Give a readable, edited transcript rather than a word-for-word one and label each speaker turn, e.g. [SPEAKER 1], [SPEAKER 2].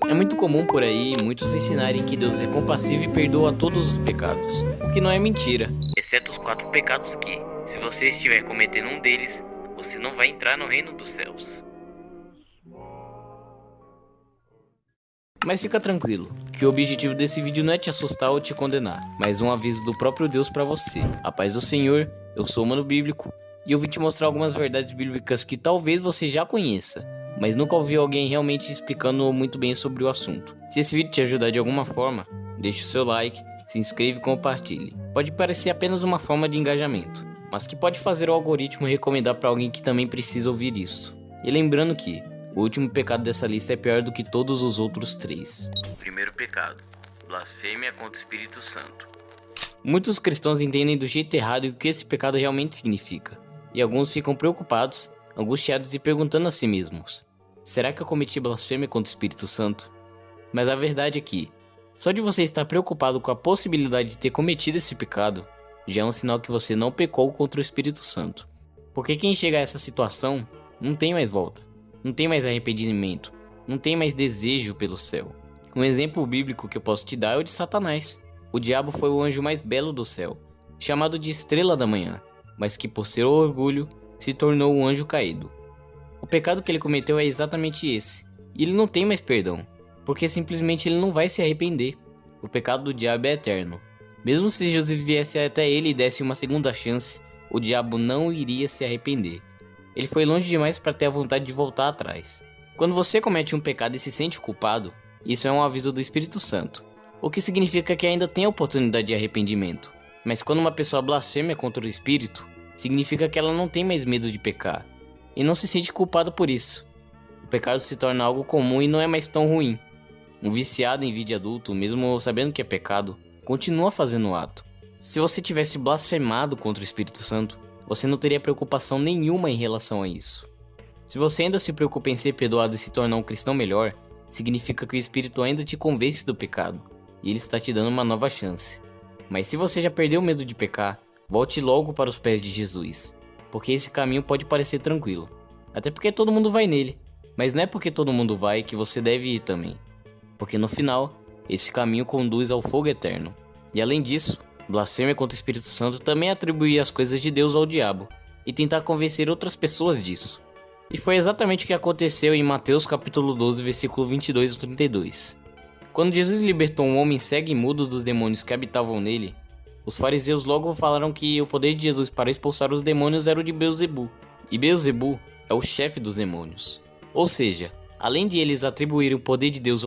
[SPEAKER 1] É muito comum por aí muitos ensinarem que Deus é compassivo e perdoa todos os pecados, o que não é mentira, exceto os 4 pecados que, se você estiver cometendo um deles, você não vai entrar no reino dos céus. Mas fica tranquilo, que o objetivo desse vídeo não é te assustar ou te condenar, mas um aviso do próprio Deus pra você. A paz do Senhor, eu sou o Mano Bíblico, e eu vim te mostrar algumas verdades bíblicas que talvez você já conheça, mas nunca ouviu alguém realmente explicando muito bem sobre o assunto. Se esse vídeo te ajudar de alguma forma, deixe o seu like, se inscreva e compartilhe. Pode parecer apenas uma forma de engajamento, mas que pode fazer o algoritmo recomendar para alguém que também precisa ouvir isso. E lembrando que o último pecado dessa lista é pior do que todos os outros 3. Primeiro pecado: blasfêmia contra o Espírito Santo. Muitos cristãos entendem do jeito errado o que esse pecado realmente significa, e alguns ficam preocupados, angustiados e perguntando a si mesmos: será que eu cometi blasfêmia contra o Espírito Santo? Mas a verdade é que, só de você estar preocupado com a possibilidade de ter cometido esse pecado, já é um sinal que você não pecou contra o Espírito Santo. Porque quem chega a essa situação, não tem mais volta, não tem mais arrependimento, não tem mais desejo pelo céu. Um exemplo bíblico que eu posso te dar é o de Satanás. O diabo foi o anjo mais belo do céu, chamado de estrela da manhã, mas que por seu orgulho, se tornou um anjo caído. O pecado que ele cometeu é exatamente esse, e ele não tem mais perdão, porque simplesmente ele não vai se arrepender. O pecado do diabo é eterno. Mesmo se Jesus viesse até ele e desse uma segunda chance, o diabo não iria se arrepender. Ele foi longe demais para ter a vontade de voltar atrás. Quando você comete um pecado e se sente culpado, isso é um aviso do Espírito Santo, o que significa que ainda tem a oportunidade de arrependimento. Mas quando uma pessoa blasfema contra o Espírito, significa que ela não tem mais medo de pecar, e não se sente culpada por isso. O pecado se torna algo comum e não é mais tão ruim. Um viciado em vídeo adulto, mesmo sabendo que é pecado, continua fazendo o ato. Se você tivesse blasfemado contra o Espírito Santo, você não teria preocupação nenhuma em relação a isso. Se você ainda se preocupa em ser perdoado e se tornar um cristão melhor, significa que o Espírito ainda te convence do pecado, e ele está te dando uma nova chance. Mas se você já perdeu o medo de pecar, volte logo para os pés de Jesus, porque esse caminho pode parecer tranquilo, até porque todo mundo vai nele, mas não é porque todo mundo vai que você deve ir também, porque no final, esse caminho conduz ao fogo eterno. E além disso, blasfêmia contra o Espírito Santo também é atribuir as coisas de Deus ao diabo, e tentar convencer outras pessoas disso. E foi exatamente o que aconteceu em Mateus capítulo 12, versículo 22 a 32. Quando Jesus libertou um homem cego e mudo dos demônios que habitavam nele, os fariseus logo falaram que o poder de Jesus para expulsar os demônios era o de Beelzebul. E Beelzebul é o chefe dos demônios. Ou seja, além de eles atribuírem o poder de Deus